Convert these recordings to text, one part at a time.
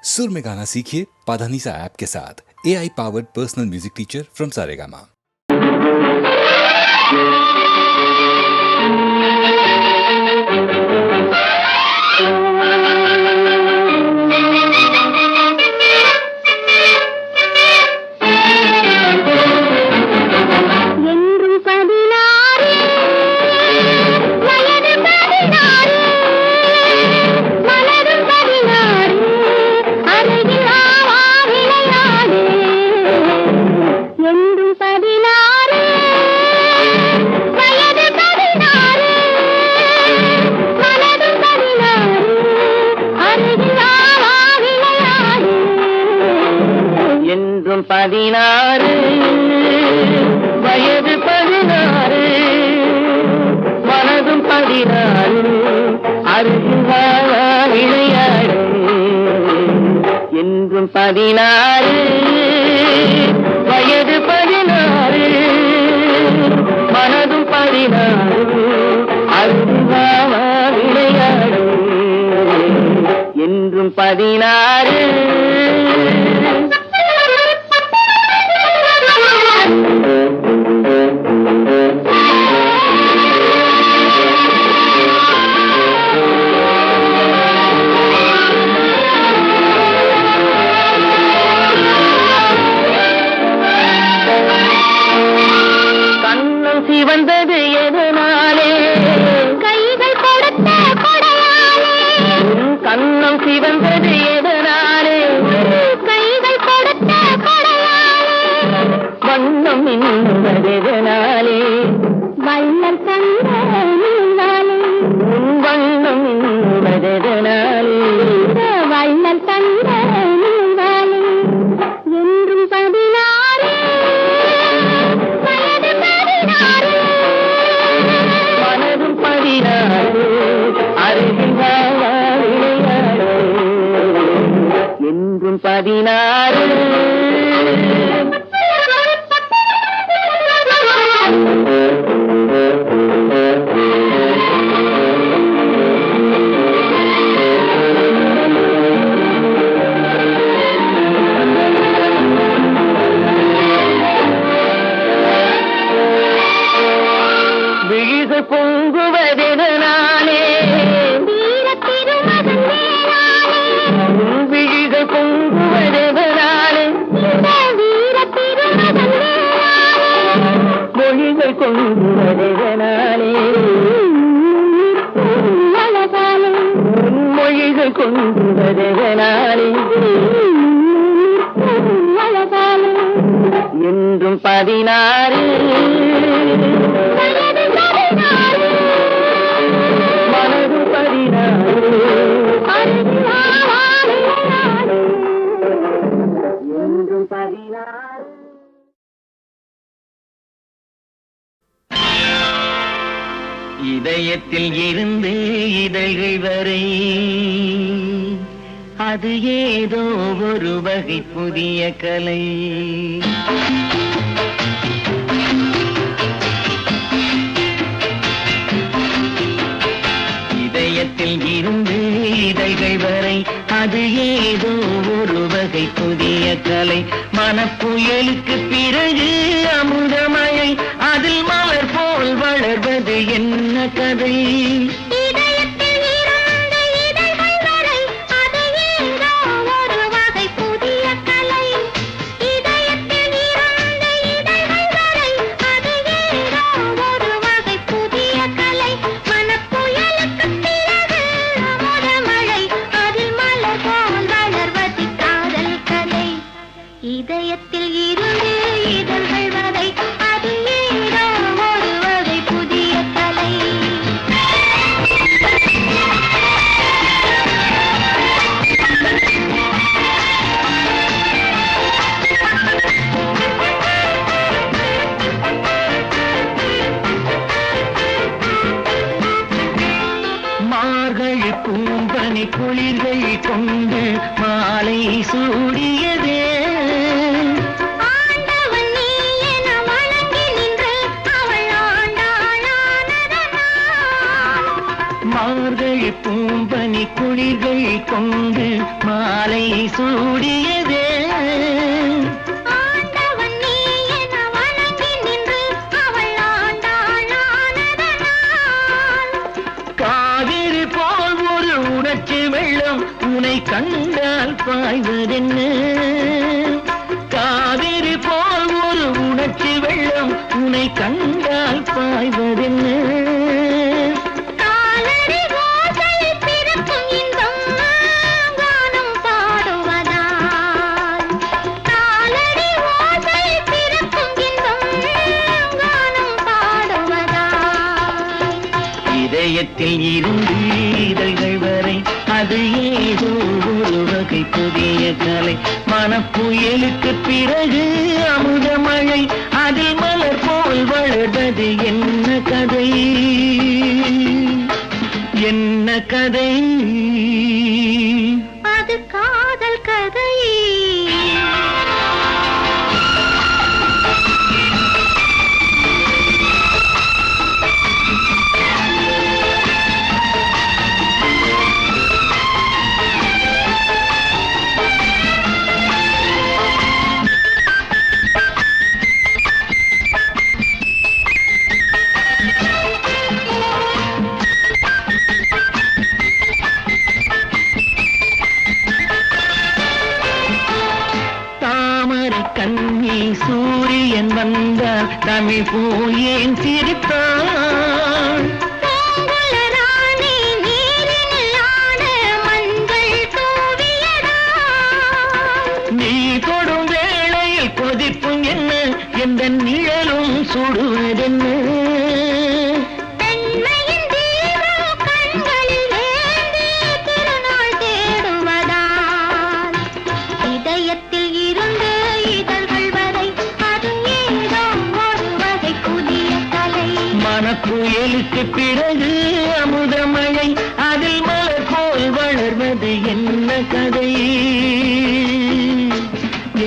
सुर में गाना सीखिए पाधानीसा ऐप के साथ। AI powered personal music teacher from Saregama. பதினாறு வயது 16 மனதும் 16 அருகில் விளையாடு என்றும் 16 வயது 16 மனதும் 16 அருகில் விளையாடு என்றும் 16. வந்தது எதனாலே கைகள் கொடுத்த கொடையாலே கண்ணம் சிவந்தது எதனாலே கைகள் கொடுத்த கொடையாலே வண்ணம் என்பது எதனாலே வண்ணம் தந்த நீனாலே வண்ணம் என்பது எதனாலே வண்ணம் தந்த நீனாலே என்றும் 16 அருகில் விளையாடு என்றும் 16. விழிகள் பொங்குவதெதனாலே விழிகள் பொங்குவதெதனாலே மொழிகள் கொங்குவதெதனாலே மொழிகள் கொங்குவதெதனாலே என்றும் 16 மனது 16 என்றும் 16. இதயத்தில் இருந்து இதழ்கள் வரை அது ஏதோ ஒரு வகை புதிய கலை. இதயத்தில் இருந்து இதழ்கள் வரை அது ஏதோ ஒரு வகை புதிய கலை. மனப்புயலுக்கு பிறகு அமுதமழை அதில் மலர் போல் வளர்வது என்ன கதை? இதயத்தில் இருந்து இதழ்கள் வரை அது ஏதோ ஒரு வகை புதிய கலை. மார்கழி பூம்பனி குளிர்கள் கொண்டு மாலை சூடியதே மார்கழி பூம்பனி குளிர்கள் கொண்டு மாலை கண்ணை சூடியதே ஆண்டவன் நீ என வணங்கி நின்று அவள் ஆண்டாளானதனால் காவிரி போல் ஒரு உணர்ச்சி வெள்ளம் உனை கண்டால் பாய்வதென்ன காவிரி போல் ஒரு உணர்ச்சி வெள்ளம் உனை கண்டால் பாய்வதென்ன காலடி ஓசையில் பிறக்கும் இன்பம் கானம் பாடுவதால் காலடி ஓசையில் பிறக்கும் இன்பம் கானம் பாடுவதால் இதயத்தில் இருந்து இதழ்கள் வரை அது ஏதோ ஒரு வகை புதிய கலை மனப்புயலுக்கு பிறகு அமுத மழை அதில் மலர் போல் வளர்வது என்ன கதை என்ன கதை அது காதல் கதை தாமரை கண்ணி சூரியன் வந்தால் தமிழ் போல் ஏன் சிரித்தான் பூங்குழலானே நீரினில் ஆட மஞ்சள் தூவியதால் நீ தொடும் வேளையில் கொதிப்பும் என்ன எந்த நிழலும் சுடுவதென்ன பெண்மையின் தீபம் கண்களில் ஏந்தி திருநாள் தேடுவதால் இதயத்தில் இருந்து இதழ்கள் வரை அது ஏதோ ஒரு வகை புதிய கலை மனப்புயலுக்கு பிறகு அமுத மழை அதில் மலர் போல் வளர்வது என்ன கதை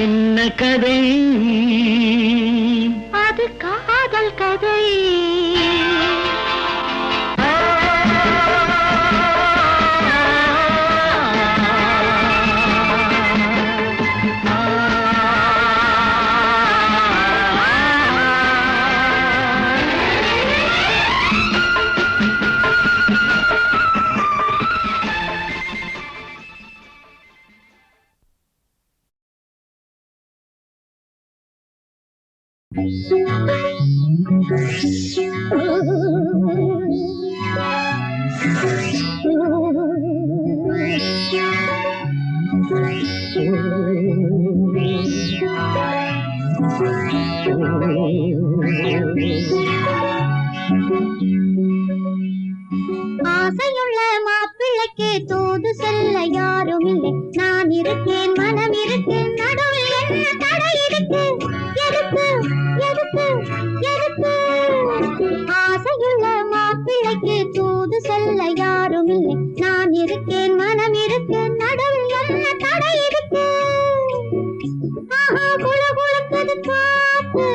என்ன கதை அது காதல் கதை ஆசையுள்ள மாப்பிள்ளைக்கு தூது செல்ல யாரும் இல்லை நான் இருக்கேன் மனம் இருக்கேன் நடுவில் என்ன தடை இருக்கு எதுக்கு எதுக்கு எதுக்கு ஆசையுள்ள மாப்பிள்ளைக்கு தூது செல்ல யாரும் இல்லை நான் இருக்கேன் மனம் இருக்கேன் நடுவில் என்ன தடை இருக்கு ஆஹா குளு குளுக்குது காத்து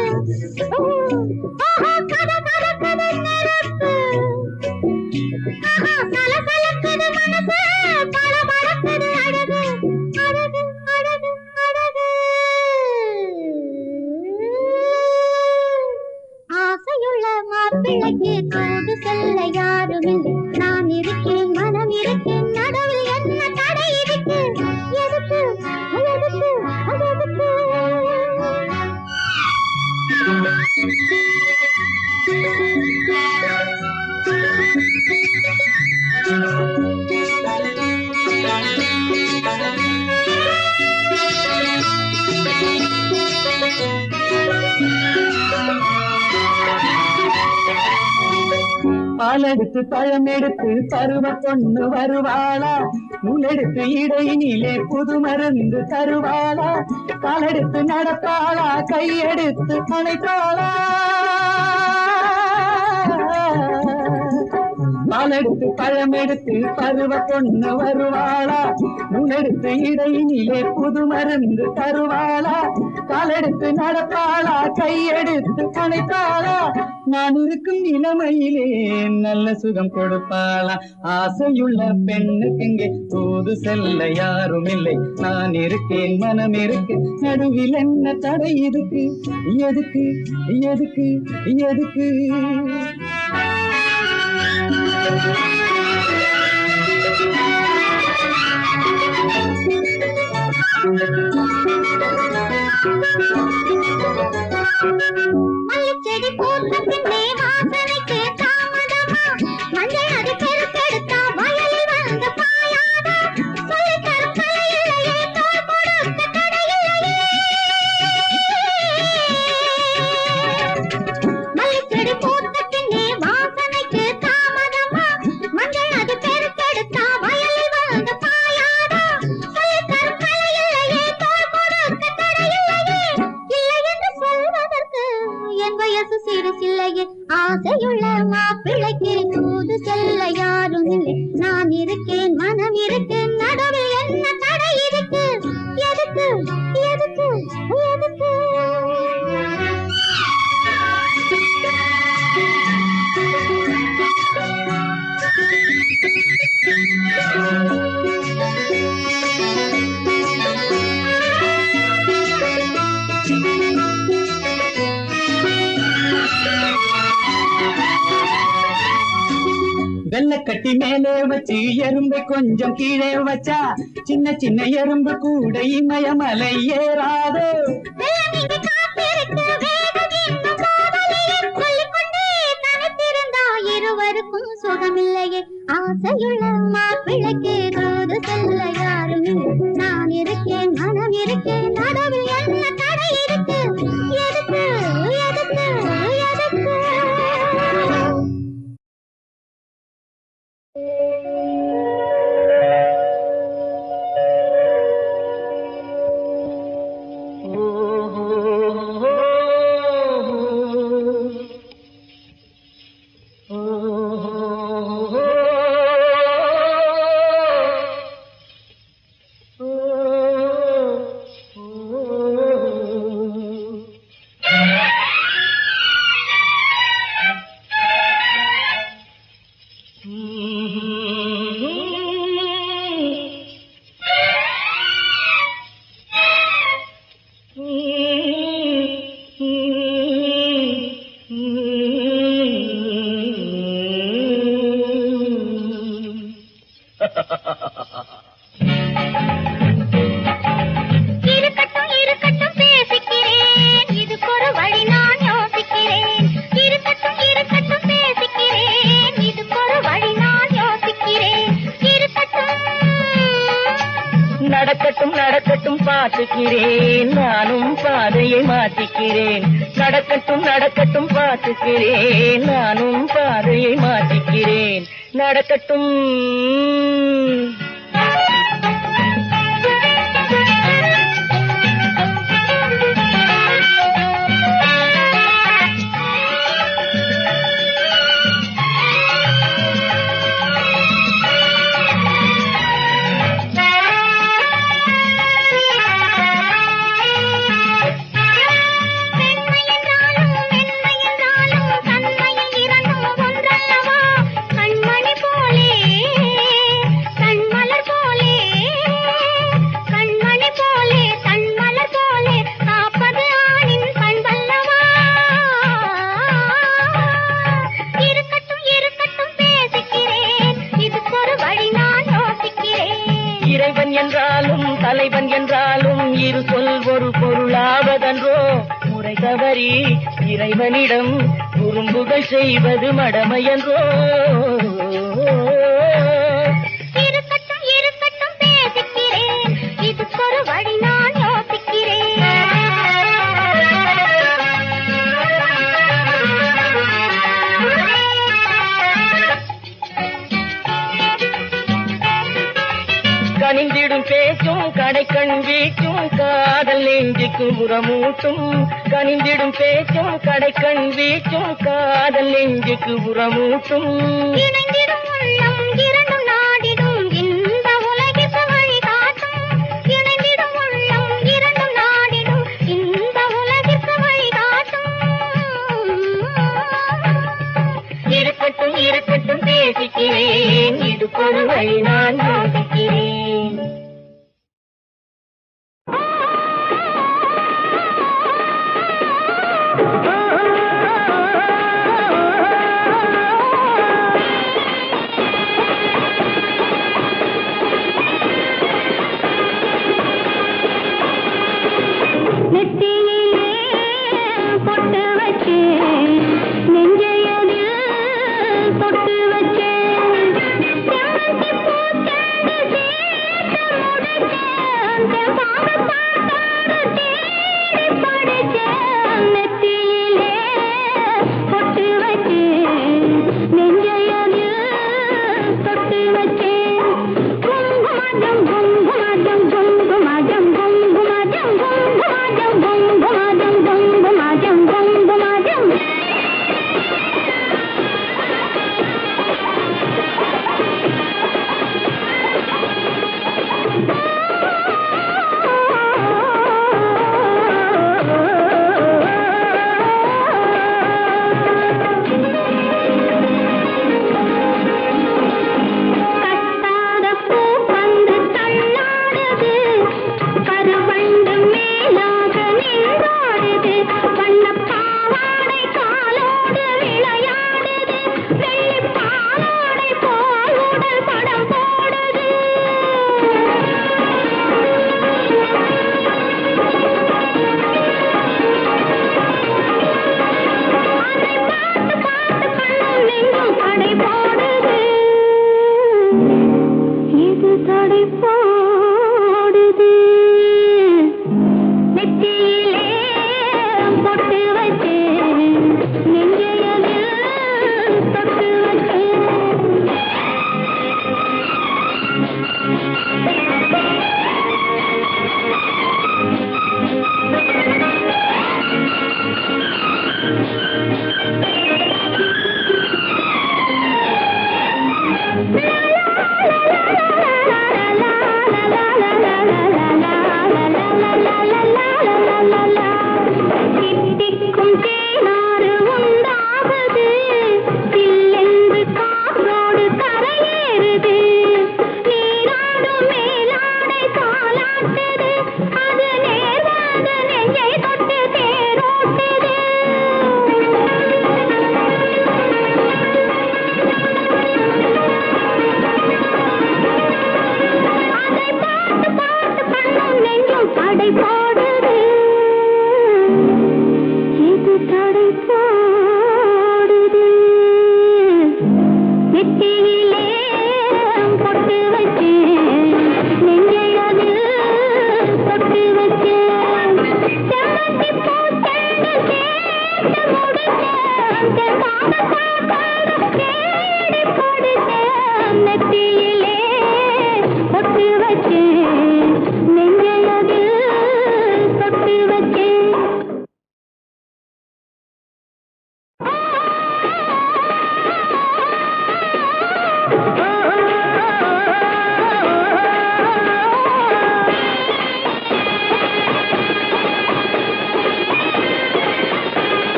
ஆஹா கத கத கத நெருப்பு ஆஹா சலசலக்குது மனசு பளபளக்குது அழகு அழகு அழகு அழகு ஆசையுள்ள மாப்பிள்ளைக்கு தூது செல்ல யாரும் இல்லை நான் இருக்கேன் மனம் இருக்கேன் நடுவில் என்ன தடை இருக்கு எதுக்கு எதுக்கு எதுக்கு பாலெடுத்து பழம் எடுத்து பருவ பொண்ணு வருவாளா நூலெடுத்து இடையினிலே புது மருந்து தருவாளா காலெடுத்து நடப்பாளா கையெடுத்து அணைப்பாளா பாலெடுத்து பழமெடுத்து பருவ பொண்ணு வருவாளா? முன்னெடுத்து இடையினிலே புது மருந்து தருவாளா? காலெடுத்து நடப்பாளா? கையெடுத்து கணைப்பாளா? நான் இருக்கும் இளமையிலே நல்ல சுகம் கொடுப்பாளா? ஆசையுள்ள பெண்ணுக்கு இங்கே தூது செல்ல யாரும் இல்லை. நான் இருக்கேன், மனம் இருக்கு, நடுவில் என்ன தடை இருக்கு? எதுக்கு எதுக்கு எதுக்கு? மல்லிச்செடி பூத்த பின்னே வாசனைக்கு தாமதமா? மஞ்சள் அது பெருக்கெடுத்தா வயலில் வந்து பாயாதா? சொல்லித் தரும் கலையிலேயே தோள் கொடுக்க தடையில்லையே. மல்லிச்செடி பூத்த பின்னே வாசனைக்கு தாமதமா? மஞ்சள் அது பெருக்கெடுத்தா வயலில் வந்து பாயாதா? சொல்லித் தரும் கலையிலேயே தோள் கொடுக்க தடையில்லையே. இல்லை என்று சொல்வதற்கு என் வயசு சிறுசில்லையே. ஆசையுள்ள மாப்பிள்ளைக்கு தூது செல்ல யாரும் இல்லை. நான் இருக்கேன், மனம் இருக்கேன், நடுவில் என்ன தடை இருக்கு? எதுக்கு எதுக்கு எதுக்கு? வெள்ளக்கட்டி மேலே வச்சு எறும்பை கொஞ்சம் கீழே வச்சா சின்ன சின்ன எறும்பு கூட இமயமலை ஏறாது. வெள்ளமின்றி காத்திருக்கு வேகம் இன்னும் போகலையே. சொல்லிக்கொண்டே தனித்திருந்தா இருவருக்கும் சுகமில்லையே. ஆசையுள்ள மாப்பிள்ளைக்கு தூது செல்ல யாரும் இல்லை. நான் இருக்கேன், மனம் இருக்கேன், நடுவில் என்ன தடை இருக்கு? எதுக்கு எதுக்கு எதுக்கு? இருக்கட்டும் இருக்கட்டும் பேசிக்கிறேன், இதுக்கொரு வழி நான் யோசிக்கிறேன். இருக்கட்டும் இருக்கட்டும் பேசிக்கிறேன், இதுக்கொரு வழி நான் யோசிக்கிறேன். இருக்கட்டும் நடக்கட்டும் நடக்கட்டும் பார்த்துக்கிறேன், நானும் பாதையை மாற்றிக்கிறேன். நடக்கட்டும் நடக்கட்டும் பார்த்துக்கிறேன், நானும் பாதையை மாற்றிக்கிறேன். நடக்கட்டும். தலைவன் என்றாலும் இரு சொல் ஒரு பொருளாவதன்றோ? முறை தவறி இறைவனிடம் குறும்புகள் செய்வது மடமையன்றோ? இருக்கட்டும் இருக்கட்டும் பேசிக்கிறேன், இதுக்கொரு வழி நான் யோசிக்கிறேன். கனிந்திடும் பேச்சும் கடைக்கண் வீச்சும் காதல் நெஞ்சுக்கு உரமூட்டும். கனிந்திடும் பேச்சும் கடைக்கண் வீச்சும் காதல் நெஞ்சுக்கு உரமூட்டும். இணைந்திடும் பூக்கள் நான் யோசிக்கிறேன். நெத்தியிலே பொட்டு வச்சு நெஞ்சையதில் தொட்டு வச்சு செவ்வந்தி பூச்செண்டு சேர்த்து முடிச்சேன் செவ்வாது பாட்டாடு தேடி படிச்சேன் நெத்தியிலே பொட்டு வச்சு நெஞ்சையதில் தொட்டு வச்சேன் குங்குமஜம் குங்குமஜம் குங்குமஜம் குங்குமஜம் குங்குமஜம் குங்குமஜம் குங்குமஜம் குங்குமஜம் கட்டாத பூ வந்து தள்ளாடுது கருவண்டு மேலாக நின்றாடுது வண்ணப் பாவாடை காலோடு விளையாடுது வெள்ளிப் பாவாடை போல் உடல் படம் போடுது அதை பார்த்து பார்த்து கண்ணும் நெஞ்சும் தடை போடுது இது தடை போடுது நெத்தியிலே பொட்டு வச்சு நெஞ்சையதில் தொட்டு வச்சு தித்திக்கும் தேனாறு உண்டாகுது சில்லென்று காற்றோடு கரையேறுது நீராடும் மேலாடை காலாட்டுது அது நேர்வாத நெஞ்சை தொட்டு தேரோட்டுது அதை பார்த்து பார்த்து கண்ணும் நெஞ்சும் தடை போடுது இது தடை போடுது நெத்தியிலே பொட்டு வச்சு நெஞ்சையதில் தொட்டு வச்சு செவ்வந்தி பூச்செண்டு சேர்த்து முடிச்சேன் செவ்வாது பாட்டாடு தேடி படிச்சேன் நெத்தியிலே பொட்டு வச்சு நெஞ்சையதில் தொட்டு வச்சு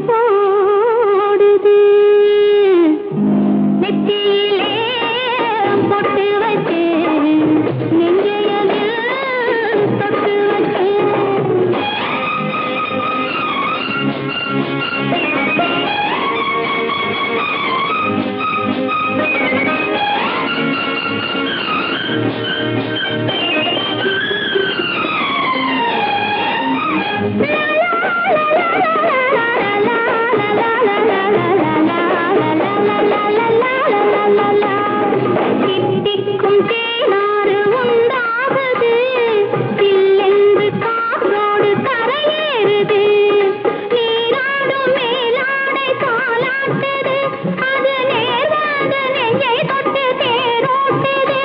போடுது நெத்தியிலே பொட்டு வச்சு நெஞ்சையதில் தொட்டு வச்சு தித்திக்கும் தேனாறு உண்டாகுது சில்லென்று காற்றோடு கரையேறுது நீராடும் மேலாடை தாலாட்டுது அது நேர்வாத நெஞ்சை தொட்டு தேரோட்டுது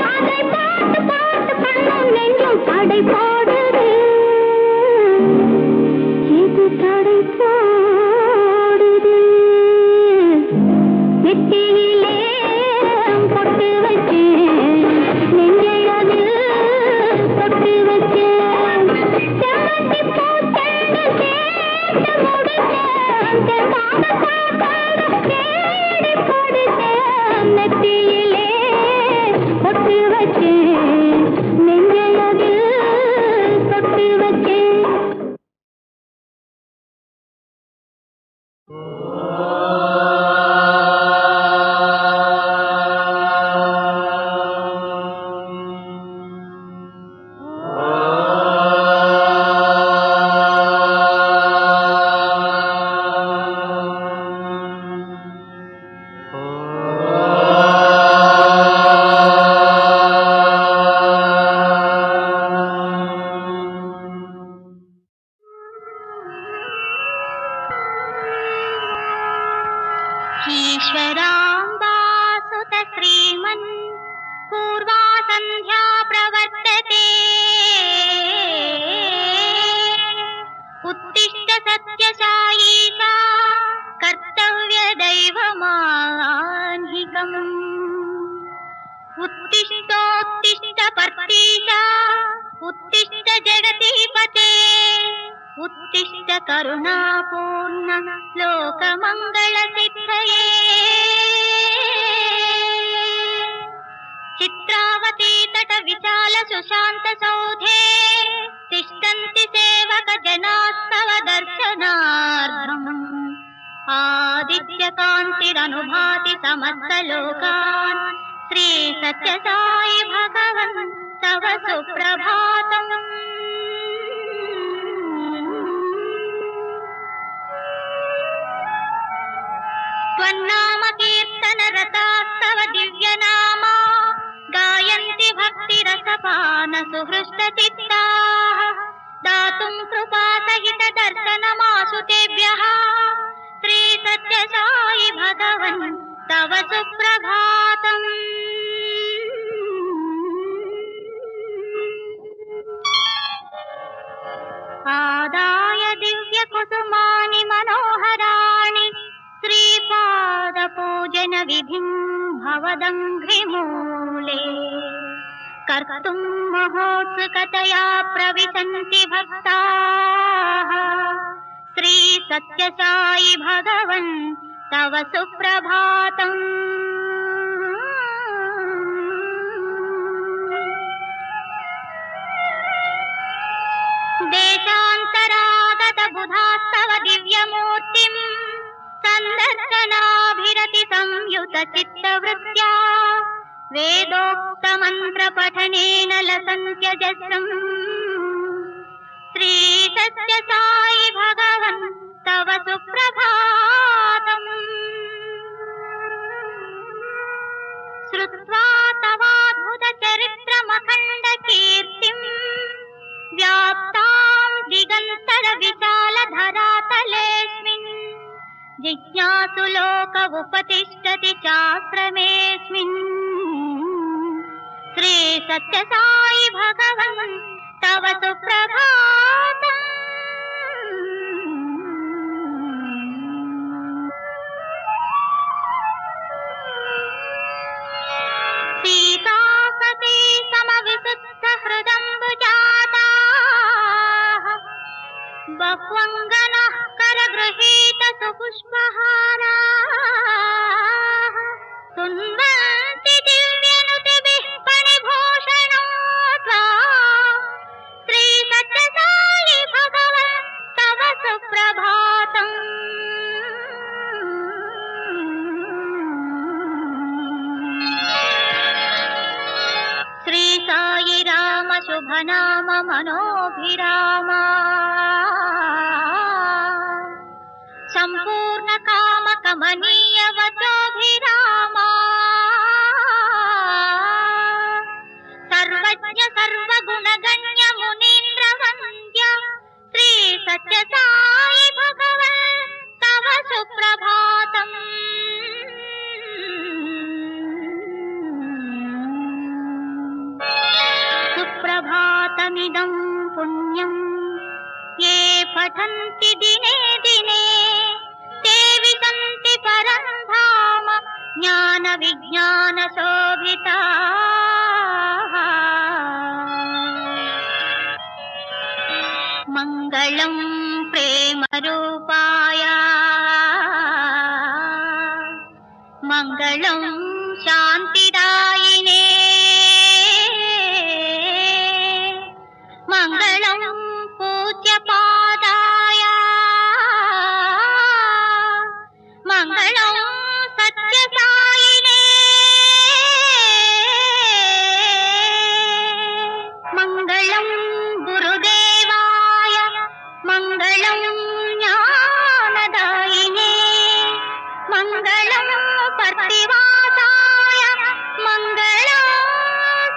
அதை பார்த்து பார்த்து கண்ணும் நெஞ்சும் தடை போடுது இது தடை போடுது நெத்தியிலே பொட்டு வச்சு நெஞ்சையதில் தொட்டு வச்சு செம்மந்தி பூச்செண்டு சேர்த்து முடிச்சேன் செம்பாக காப்பாட தேடி கொடுத்தேன் நெத்தியிலே பொட்டு வச்சு நெஞ்சையதில் தொட்டு வச்சேன் ईश्वराम्बासुत श्रीमन् पूर्वा सन्ध्या प्रवर्तते उत्तिष्ठ सत्यसायीशा कर्तव्यदैवमाह्निकम् उत्तिष्ठोत्तिष्ठ पर्तीशा उत्तिष्ठ जगतीपते उत्तिष्ठ करुणापूर्ण लोकमङ्गलसिद्धये चित्रावती तट विशाल सुशान्त सौधे तिष्ठन्ति सेवक जनास्तव दर्शनार्थम् आदित्यकान्तिरनुभाति समस्तलोकान् श्री सत्यसाई भगवन् तव सुप्रभातम् त्वन्नाम कीर्तन रतास्तव दिव्यनामा गायन्ति भक्तिरसपान सुहृष्टचित्ताः दातुं कृपासहित दर्शनमासु तेभ्यः श्री सत्यसाई भगवन् तव सुप्रभातम् आदाय दिव्यकुसुमानि मनोहराणि श्रीपादपूजन विधिं भवदङ्घ्रिमूले कर्तुं महोत्सुकतया प्रविशन्ति भक्ताः श्री सत्यसाई भगवन् तव सुप्रभातम् देशान्तरागत बुधास्तव दिव्यमूर्तिम् सन्दर्शनाभिरति संयुत चित्तवृत्त्या वेदोक्त मंत्र पठनेन लसन्त्यजस्रम् श्री सत्यसाई भगवन् तव सुप्रभातम् श्रुत्वा तवाद्भुत चरित्रमखण्ड कीर्तिम् व्याप्तां दिगन्तर विशाल धरातलेऽस्मिन् जिज्ञासु लोक उपतिष्ठति चाश्रमेऽस्मिन् श्री सत्यसाई भगवन् तव सुप्रभातम् सीता स्वङ्गनः करगृहीत सुपुष्पहाराः सुन्वन्ति दिव्यनुतिभिः फणिभूषणोऽत्वा श्रीसत्यसायि भगवन् तव सुप्रभातम्। श्री साई राम शुभ नाम मनोभिरामा संपूर्ण काम कमनीय वचोभिरामा सर्वज्ञ सर्वगुण गण्य मुनीन्द्र वन्द्य श्री सत्य साई भगवन् तव सुप्रभातम्। सुप्रभातमिदं पुण्यं ये पठन्ति दिने दिने ते विशन्ति परं धाम ज्ञान विज्ञान शोभिताः। मङ्गलं प्रेम रूपाय मङ्गलं शान्तिदायिने मङ्गलं पूज्यपादाय मङ्गलं सत्यसायिने मङ्गलं गुरुदेवाय मङ्गलं ज्ञानदायिने मङ्गलं पर्तिवासाय मङ्गलं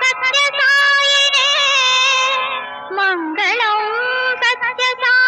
सत्यसायिने मङ्गलं सत्यसायिने।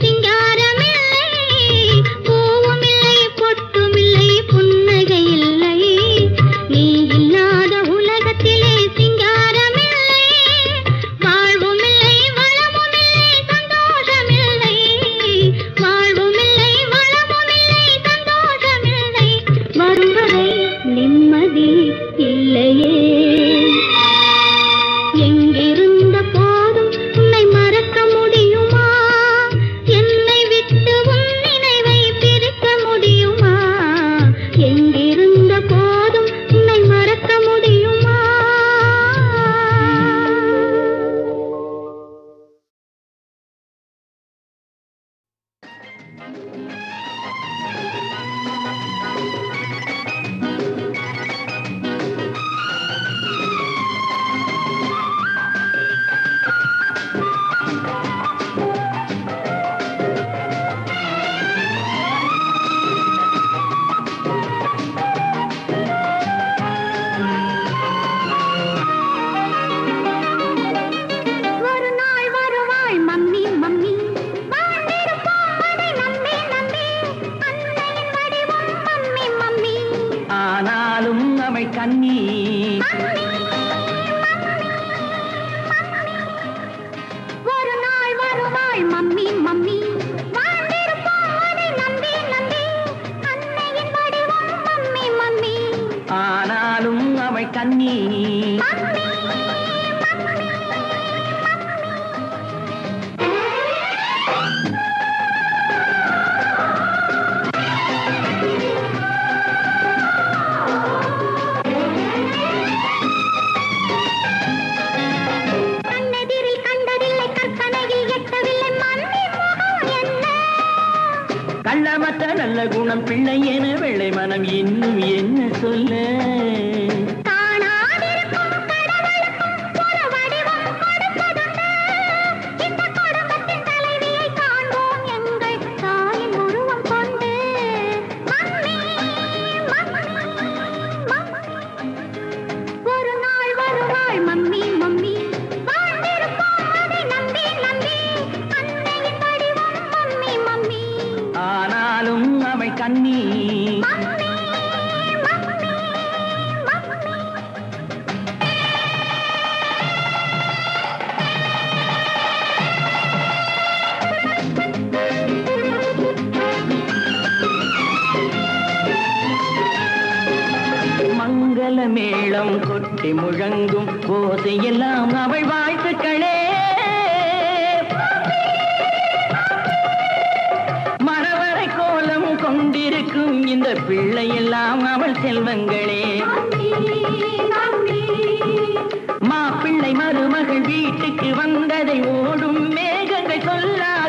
சிங்கார கண்ணி ஒரு நாள் வருவாள் மம்மி மம்மி அன்னையின் வடிவம் மம்மி மம்மி ஆனாலும் அவள் கண்ணி கள்ளமற்ற நல்ல குணம் பிள்ளை என வெள்ளை மனம் இன்னும் என்ன சொல்ல ஒரு நாள் வருவாள் மம்மி மம்மி ஆனாலும் அவள் கண்ணி மங்கள மேளம் கொட்டி முழங்கும் ஓசையெல்லாம் அவள் வாழ்த்துக்களே கொண்டிருக்கும் இந்த பிள்ளை எல்லாம் அவள் செல்வங்களே மாப்பிள்ளை மருமகள் வீட்டுக்கு வந்ததை ஓடும் மேகங்கள் சொல்லாதோ